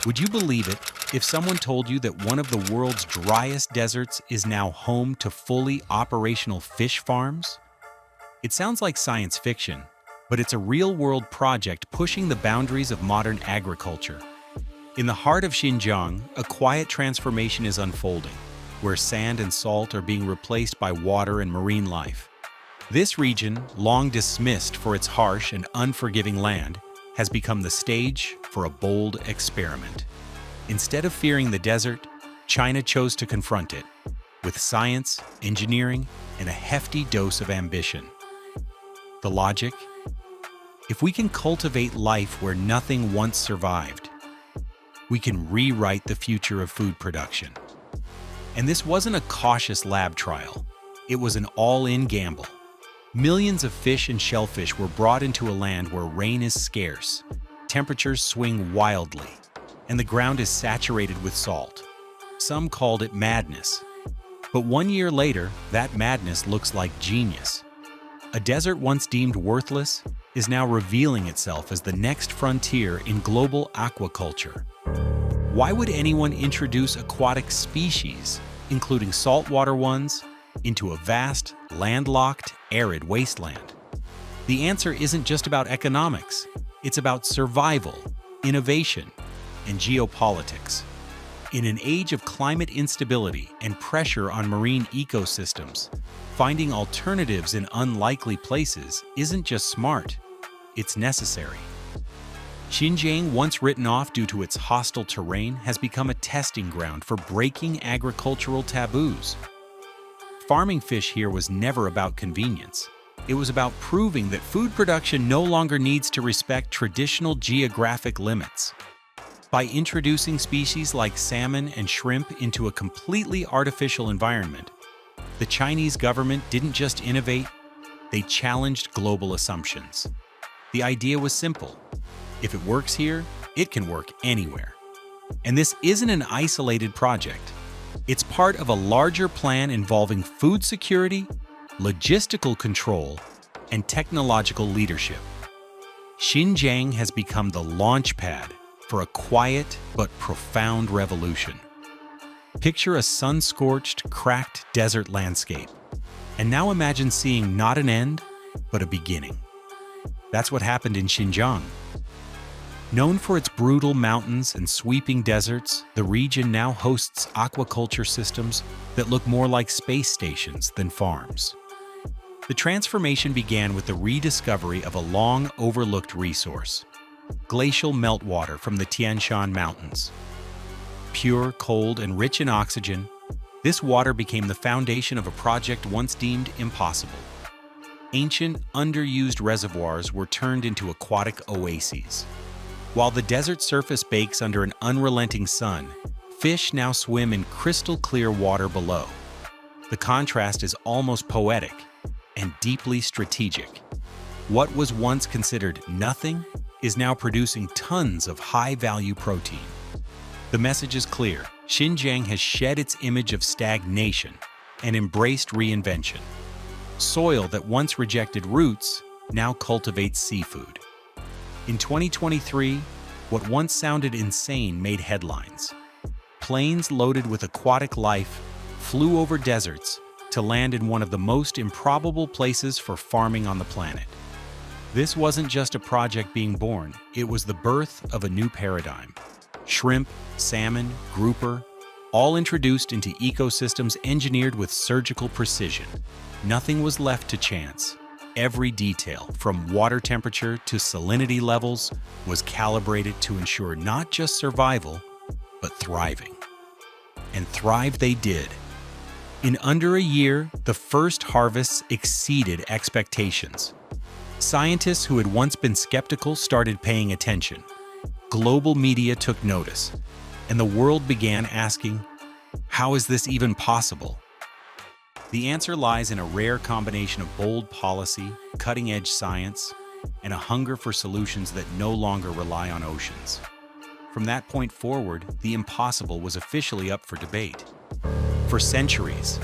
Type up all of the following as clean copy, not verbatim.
Would you believe it if someone told you that one of the world's driest deserts is now home to fully operational fish farms? It sounds like science fiction, but it's a real-world project pushing the boundaries of modern agriculture. In the heart of Xinjiang, a quiet transformation is unfolding, where sand and salt are being replaced by water and marine life. This region, long dismissed for its harsh and unforgiving land, has become the stage for a bold experiment. Instead of fearing the desert, China chose to confront it, with science, engineering, and a hefty dose of ambition. The logic? If we can cultivate life where nothing once survived, we can rewrite the future of food production. And this wasn't a cautious lab trial. It was an all-in gamble. Millions of fish and shellfish were brought into a land where rain is scarce, temperatures swing wildly, and the ground is saturated with salt. Some called it madness. But 1 year later, that madness looks like genius. A desert once deemed worthless is now revealing itself as the next frontier in global aquaculture. Why would anyone introduce aquatic species, including saltwater ones, into a vast, landlocked, arid wasteland? The answer isn't just about economics. It's about survival, innovation, and geopolitics. In an age of climate instability and pressure on marine ecosystems, finding alternatives in unlikely places isn't just smart, it's necessary. Xinjiang, once written off due to its hostile terrain, has become a testing ground for breaking agricultural taboos. Farming fish here was never about convenience. It was about proving that food production no longer needs to respect traditional geographic limits. By introducing species like salmon and shrimp into a completely artificial environment, the Chinese government didn't just innovate, they challenged global assumptions. The idea was simple. If it works here, it can work anywhere. And this isn't an isolated project. It's part of a larger plan involving food security, logistical control, and technological leadership. Xinjiang has become the launchpad for a quiet but profound revolution. Picture a sun-scorched, cracked desert landscape, and now imagine seeing not an end, but a beginning. That's what happened in Xinjiang. Known for its brutal mountains and sweeping deserts, the region now hosts aquaculture systems that look more like space stations than farms. The transformation began with the rediscovery of a long-overlooked resource: glacial meltwater from the Tian Shan Mountains. Pure, cold, and rich in oxygen, this water became the foundation of a project once deemed impossible. Ancient, underused reservoirs were turned into aquatic oases. While the desert surface bakes under an unrelenting sun, fish now swim in crystal-clear water below. The contrast is almost poetic and deeply strategic. What was once considered nothing is now producing tons of high-value protein. The message is clear. Xinjiang has shed its image of stagnation and embraced reinvention. Soil that once rejected roots now cultivates seafood. In 2023, what once sounded insane made headlines. Planes loaded with aquatic life flew over deserts to land in one of the most improbable places for farming on the planet. This wasn't just a project being born, it was the birth of a new paradigm. Shrimp, salmon, grouper, all introduced into ecosystems engineered with surgical precision. Nothing was left to chance. Every detail, from water temperature to salinity levels, was calibrated to ensure not just survival, but thriving. And thrive they did. In under a year, the first harvests exceeded expectations. Scientists who had once been skeptical started paying attention. Global media took notice, and the world began asking, how is this even possible? The answer lies in a rare combination of bold policy, cutting-edge science, and a hunger for solutions that no longer rely on oceans. From that point forward, the impossible was officially up for debate. For centuries,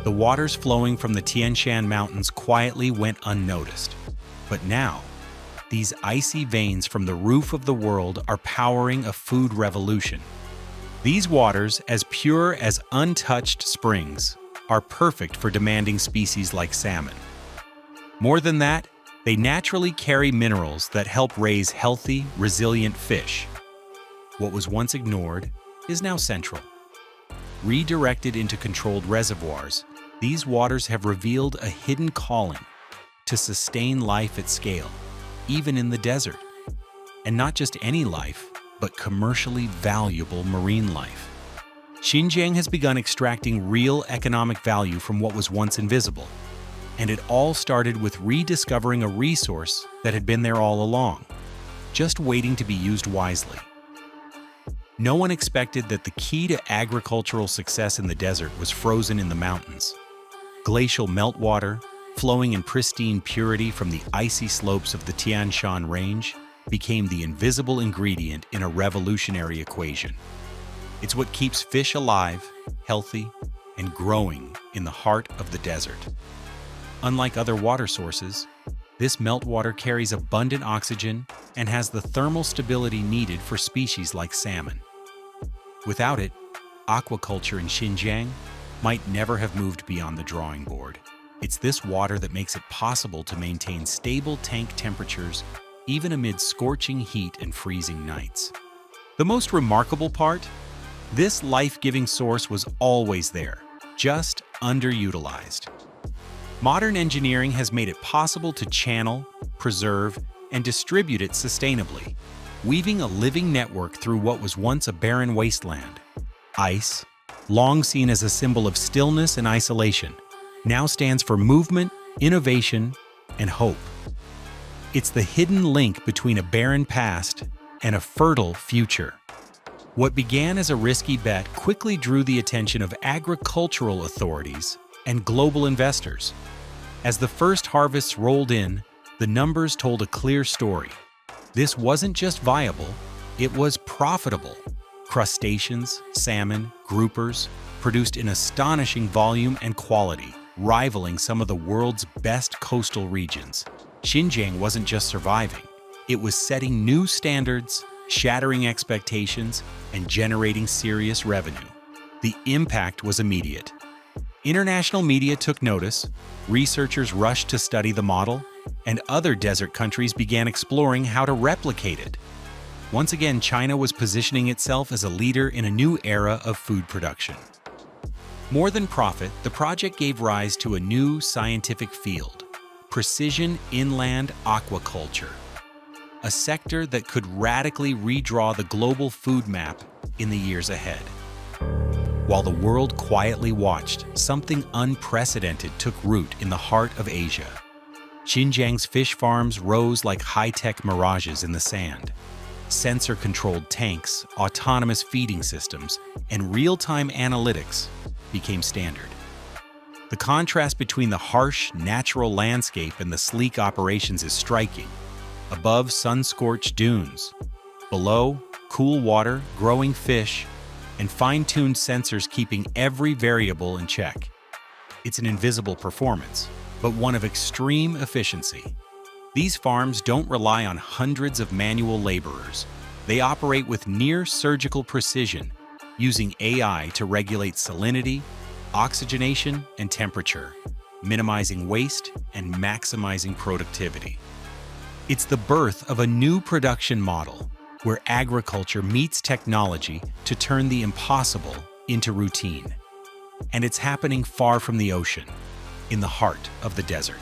the waters flowing from the Tian Shan Mountains quietly went unnoticed. But now, These icy veins from the roof of the world are powering a food revolution. These waters, as pure as untouched springs, are perfect for demanding species like salmon. More than that, they naturally carry minerals that help raise healthy, resilient fish. What was once ignored is now central. Redirected into controlled reservoirs, these waters have revealed a hidden calling to sustain life at scale, even in the desert. And not just any life, but commercially valuable marine life. Xinjiang has begun extracting real economic value from what was once invisible. And it all started with rediscovering a resource that had been there all along, just waiting to be used wisely. No one expected that the key to agricultural success in the desert was frozen in the mountains. Glacial meltwater, flowing in pristine purity from the icy slopes of the Tian Shan Range, became the invisible ingredient in a revolutionary equation. It's what keeps fish alive, healthy, and growing in the heart of the desert. Unlike other water sources, this meltwater carries abundant oxygen and has the thermal stability needed for species like salmon. Without it, aquaculture in Xinjiang might never have moved beyond the drawing board. It's this water that makes it possible to maintain stable tank temperatures even amid scorching heat and freezing nights. The most remarkable part? This life-giving source was always there, just underutilized. Modern engineering has made it possible to channel, preserve, and distribute it sustainably, weaving a living network through what was once a barren wasteland. Ice, long seen as a symbol of stillness and isolation, now stands for movement, innovation, and hope. It's the hidden link between a barren past and a fertile future. What began as a risky bet quickly drew the attention of agricultural authorities and global investors. As the first harvests rolled in, the numbers told a clear story. This wasn't just viable, it was profitable. Crustaceans, salmon, groupers produced in astonishing volume and quality, rivaling some of the world's best coastal regions. Xinjiang wasn't just surviving, it was setting new standards, shattering expectations, and generating serious revenue. The impact was immediate. International media took notice, researchers rushed to study the model, and other desert countries began exploring how to replicate it. Once again, China was positioning itself as a leader in a new era of food production. More than profit, the project gave rise to a new scientific field: precision inland aquaculture, a sector that could radically redraw the global food map in the years ahead. While the world quietly watched, something unprecedented took root in the heart of Asia. Xinjiang's fish farms rose like high-tech mirages in the sand. Sensor-controlled tanks, autonomous feeding systems, and real-time analytics became standard. The contrast between the harsh, natural landscape and the sleek operations is striking. Above, sun-scorched dunes. Below, cool water, growing fish, and fine-tuned sensors keeping every variable in check. It's an invisible performance, but one of extreme efficiency. These farms don't rely on hundreds of manual laborers. They operate with near-surgical precision, using AI to regulate salinity, oxygenation, and temperature, minimizing waste and maximizing productivity. It's the birth of a new production model, where agriculture meets technology to turn the impossible into routine. And it's happening far from the ocean, in the heart of the desert.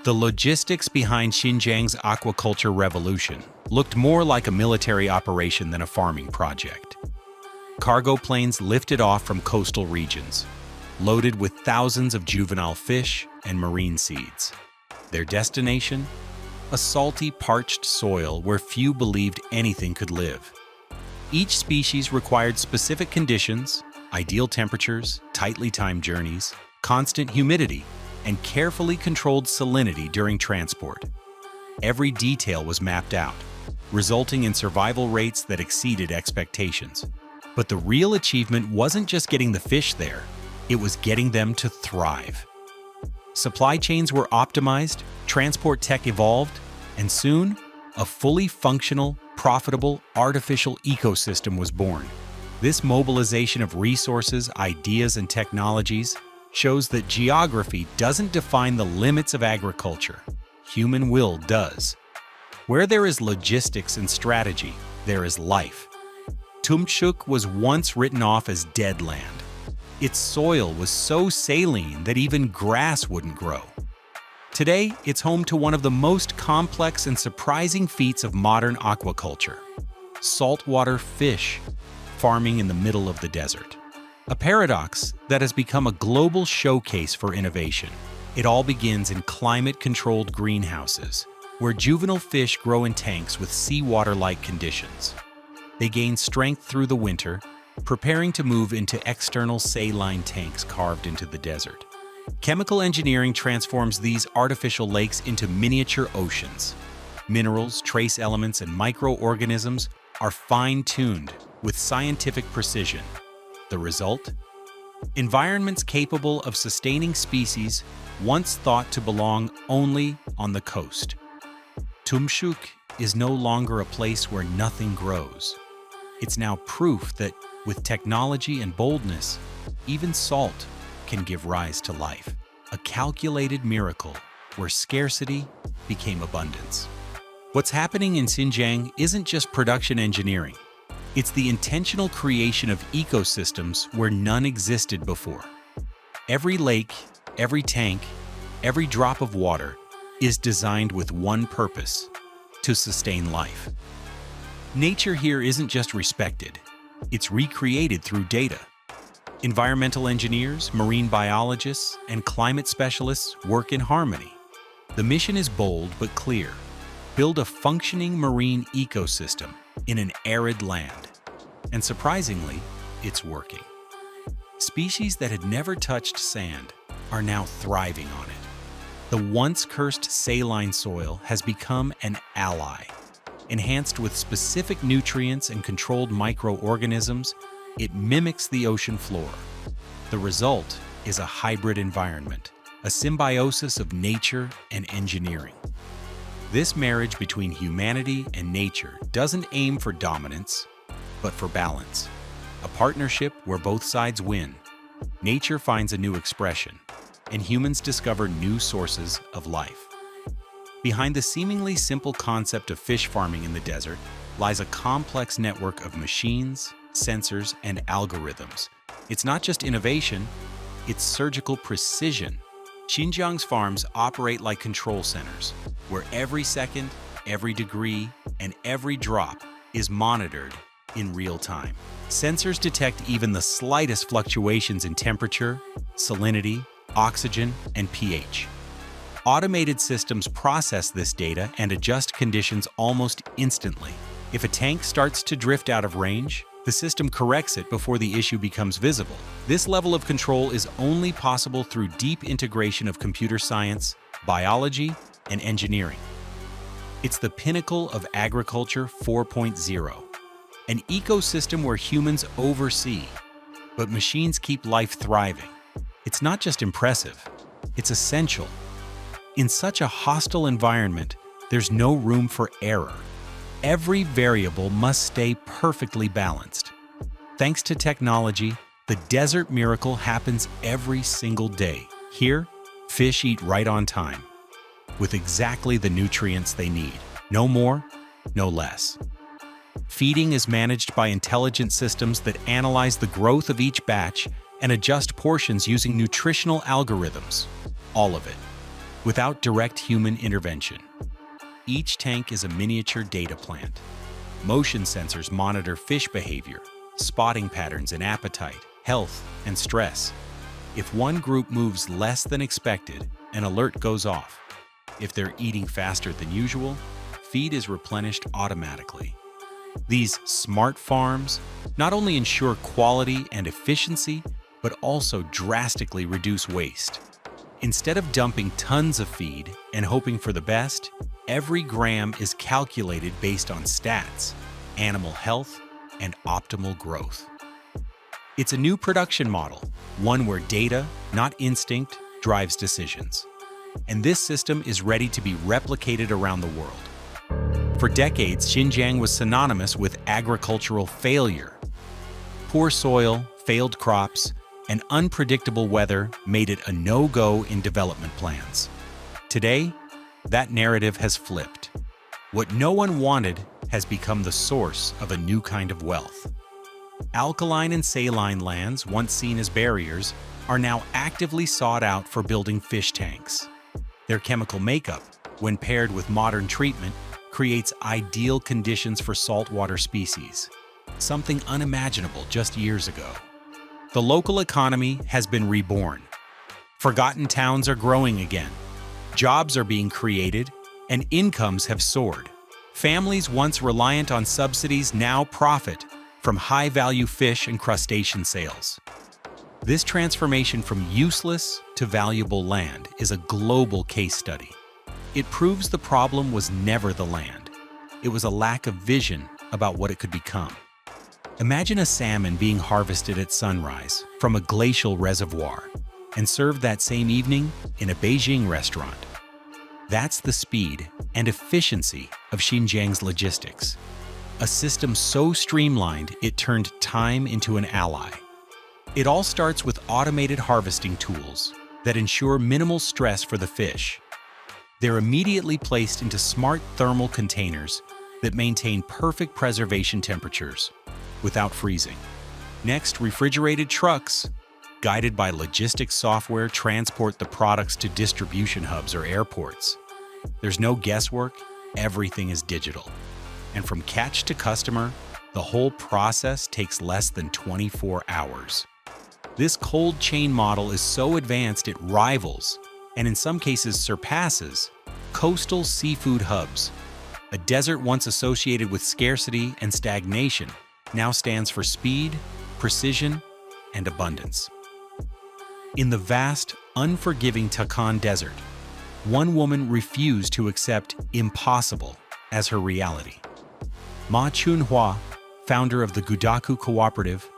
The logistics behind Xinjiang's aquaculture revolution looked more like a military operation than a farming project. Cargo planes lifted off from coastal regions, loaded with thousands of juvenile fish and marine seeds. Their destination? A salty, parched soil where few believed anything could live. Each species required specific conditions, ideal temperatures, tightly timed journeys, constant humidity, and carefully controlled salinity during transport. Every detail was mapped out, resulting in survival rates that exceeded expectations. But the real achievement wasn't just getting the fish there, it was getting them to thrive. Supply chains were optimized, transport tech evolved, And soon, a fully functional, profitable, artificial ecosystem was born. This mobilization of resources, ideas, and technologies shows that geography doesn't define the limits of agriculture. Human will does. Where there is logistics and strategy, there is life. Tumxuk was once written off as dead land. Its soil was so saline that even grass wouldn't grow. Today, it's home to one of the most complex and surprising feats of modern aquaculture: saltwater fish farming in the middle of the desert. A paradox that has become a global showcase for innovation. It all begins in climate-controlled greenhouses, where juvenile fish grow in tanks with seawater-like conditions. They gain strength through the winter, preparing to move into external saline tanks carved into the desert. Chemical engineering transforms these artificial lakes into miniature oceans. Minerals, trace elements, and microorganisms are fine-tuned with scientific precision. The result? Environments capable of sustaining species once thought to belong only on the coast. Tumxuk is no longer a place where nothing grows. It's now proof that, with technology and boldness, even salt can give rise to life. A calculated miracle where scarcity became abundance. What's happening in Xinjiang isn't just production engineering. It's the intentional creation of ecosystems where none existed before. Every lake, every tank, every drop of water is designed with one purpose: to sustain life. Nature here isn't just respected, it's recreated through data. Environmental engineers, marine biologists, and climate specialists work in harmony. The mission is bold but clear: build a functioning marine ecosystem in an arid land. And surprisingly, it's working. Species that had never touched sand are now thriving on it. The once cursed saline soil has become an ally. Enhanced with specific nutrients and controlled microorganisms, it mimics the ocean floor. The result is a hybrid environment, a symbiosis of nature and engineering. This marriage between humanity and nature doesn't aim for dominance, but for balance. A partnership where both sides win. Nature finds a new expression, and humans discover new sources of life. Behind the seemingly simple concept of fish farming in the desert lies a complex network of machines, sensors, and algorithms. It's not just innovation, it's surgical precision. Xinjiang's farms operate like control centers, where every second, every degree, and every drop is monitored in real time. Sensors detect even the slightest fluctuations in temperature, salinity, oxygen, and pH. Automated systems process this data and adjust conditions almost instantly. If a tank starts to drift out of range, the system corrects it before the issue becomes visible. This level of control is only possible through deep integration of computer science, biology, and engineering. It's the pinnacle of agriculture 4.0, an ecosystem where humans oversee, but machines keep life thriving. It's not just impressive, it's essential. In such a hostile environment, there's no room for error. Every variable must stay perfectly balanced. Thanks to technology, the desert miracle happens every single day. Here, fish eat right on time, with exactly the nutrients they need. No more, no less. Feeding is managed by intelligent systems that analyze the growth of each batch and adjust portions using nutritional algorithms. All of it, without direct human intervention. Each tank is a miniature data plant. Motion sensors monitor fish behavior, spotting patterns in appetite, health, and stress. If one group moves less than expected, an alert goes off. If they're eating faster than usual, feed is replenished automatically. These smart farms not only ensure quality and efficiency, but also drastically reduce waste. Instead of dumping tons of feed and hoping for the best, every gram is calculated based on stats, animal health, and optimal growth. It's a new production model, one where data, not instinct, drives decisions. And this system is ready to be replicated around the world. For decades, Xinjiang was synonymous with agricultural failure. Poor soil, failed crops, and unpredictable weather made it a no-go in development plans. Today, that narrative has flipped. What no one wanted has become the source of a new kind of wealth. Alkaline and saline lands, once seen as barriers, are now actively sought out for building fish tanks. Their chemical makeup, when paired with modern treatment, creates ideal conditions for saltwater species, something unimaginable just years ago. The local economy has been reborn. Forgotten towns are growing again. Jobs are being created, and incomes have soared. Families once reliant on subsidies now profit from high-value fish and crustacean sales. This transformation from useless to valuable land is a global case study. It proves the problem was never the land. It was a lack of vision about what it could become. Imagine a salmon being harvested at sunrise from a glacial reservoir and served that same evening in a Beijing restaurant. That's the speed and efficiency of Xinjiang's logistics. A system so streamlined it turned time into an ally. It all starts with automated harvesting tools that ensure minimal stress for the fish. They're immediately placed into smart thermal containers that maintain perfect preservation temperatures without freezing. Next, refrigerated trucks, guided by logistics software, transport the products to distribution hubs or airports. There's no guesswork, everything is digital. And from catch to customer, the whole process takes less than 24 hours. This cold chain model is so advanced it rivals, and in some cases surpasses, coastal seafood hubs. A desert once associated with scarcity and stagnation now stands for speed, precision, and abundance. In the vast, unforgiving Takan Desert, one woman refused to accept impossible as her reality. Ma Chunhua, founder of the Gudaku Cooperative,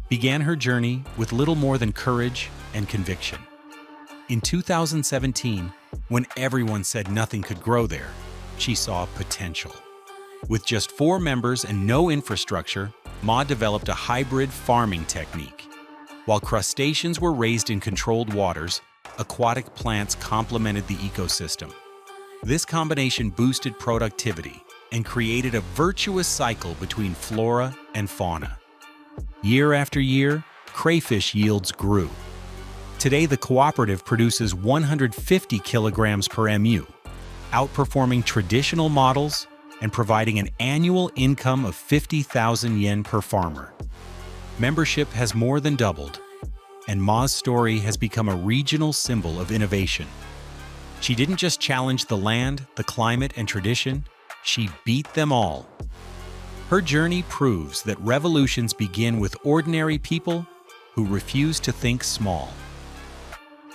began her journey with little more than courage and conviction. In 2017, when everyone said nothing could grow there, she saw potential. With just 4 members and no infrastructure, Ma developed a hybrid farming technique. While crustaceans were raised in controlled waters, aquatic plants complemented the ecosystem. This combination boosted productivity and created a virtuous cycle between flora and fauna. Year after year, crayfish yields grew. Today, the cooperative produces 150 kilograms per MU, outperforming traditional models and providing an annual income of 50,000 yen per farmer. Membership has more than doubled, and Ma's story has become a regional symbol of innovation. She didn't just challenge the land, the climate, and tradition, she beat them all. Her journey proves that revolutions begin with ordinary people who refuse to think small.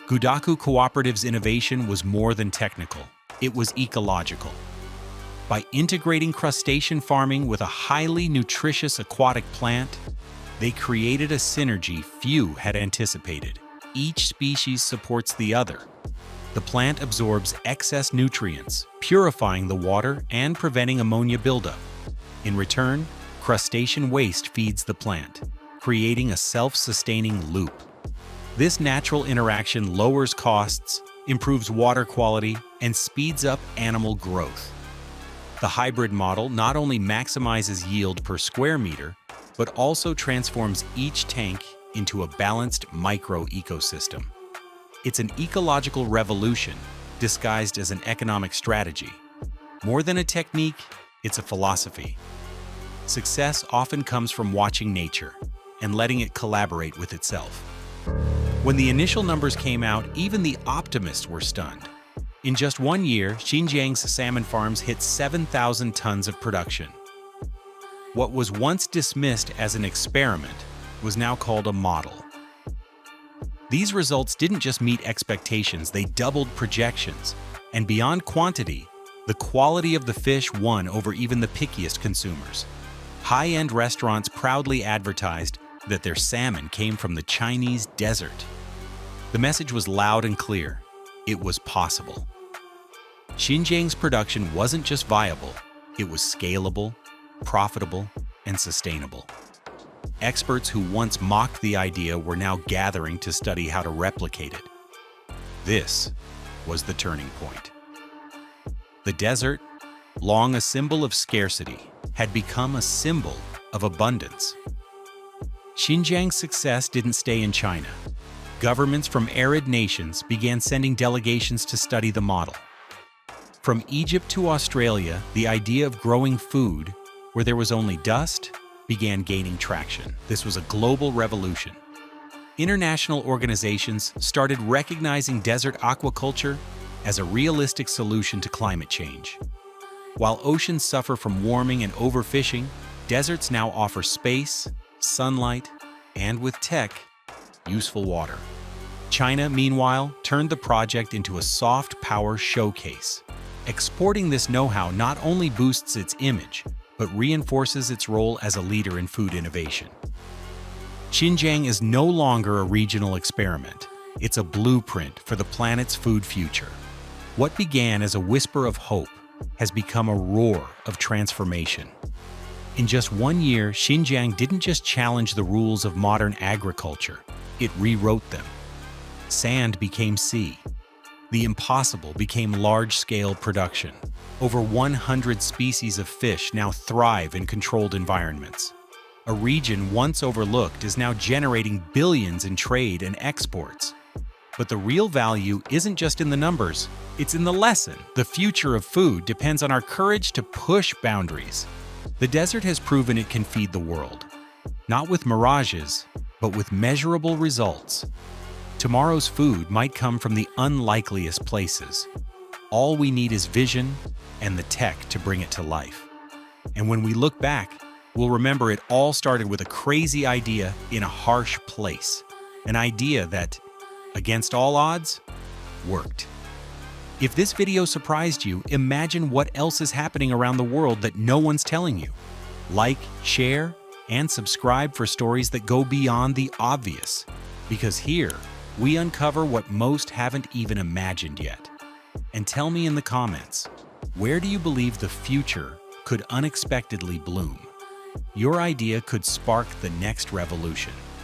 Gudaku Cooperative's innovation was more than technical, it was ecological. By integrating crustacean farming with a highly nutritious aquatic plant, they created a synergy few had anticipated. Each species supports the other. The plant absorbs excess nutrients, purifying the water and preventing ammonia buildup. In return, crustacean waste feeds the plant, creating a self-sustaining loop. This natural interaction lowers costs, improves water quality, and speeds up animal growth. The hybrid model not only maximizes yield per square meter, but also transforms each tank into a balanced micro-ecosystem. It's an ecological revolution disguised as an economic strategy. More than a technique, it's a philosophy. Success often comes from watching nature and letting it collaborate with itself. When the initial numbers came out, even the optimists were stunned. In just 1 year, Xinjiang's salmon farms hit 7,000 tons of production. What was once dismissed as an experiment was now called a model. These results didn't just meet expectations, they doubled projections. And beyond quantity, the quality of the fish won over even the pickiest consumers. High-end restaurants proudly advertised that their salmon came from the Chinese desert. The message was loud and clear. It was possible. Xinjiang's production wasn't just viable, It was scalable, profitable, and sustainable. Experts who once mocked the idea were now gathering to study how to replicate it. This was the turning point. The desert, long a symbol of scarcity, had become a symbol of abundance. Xinjiang's success didn't stay in China. Governments from arid nations began sending delegations to study the model. From Egypt to Australia, the idea of growing food where there was only dust began gaining traction. This was a global revolution. International organizations started recognizing desert aquaculture as a realistic solution to climate change. While oceans suffer from warming and overfishing, deserts now offer space, sunlight, and with tech, useful water. China, meanwhile, turned the project into a soft power showcase. Exporting this know-how not only boosts its image, but reinforces its role as a leader in food innovation. Xinjiang is no longer a regional experiment. It's a blueprint for the planet's food future. What began as a whisper of hope has become a roar of transformation. In just 1 year, Xinjiang didn't just challenge the rules of modern agriculture, it rewrote them. Sand became sea. The impossible became large-scale production. Over 100 species of fish now thrive in controlled environments. A region once overlooked is now generating billions in trade and exports. But the real value isn't just in the numbers, it's in the lesson. The future of food depends on our courage to push boundaries. The desert has proven it can feed the world. Not with mirages, but with measurable results. Tomorrow's food might come from the unlikeliest places. All we need is vision and the tech to bring it to life. And when we look back, we'll remember it all started with a crazy idea in a harsh place. An idea that, against all odds, worked. If this video surprised you, imagine what else is happening around the world that no one's telling you. Like, share, and subscribe for stories that go beyond the obvious. Because here, we uncover what most haven't even imagined yet. And tell me in the comments, where do you believe the future could unexpectedly bloom? Your idea could spark the next revolution.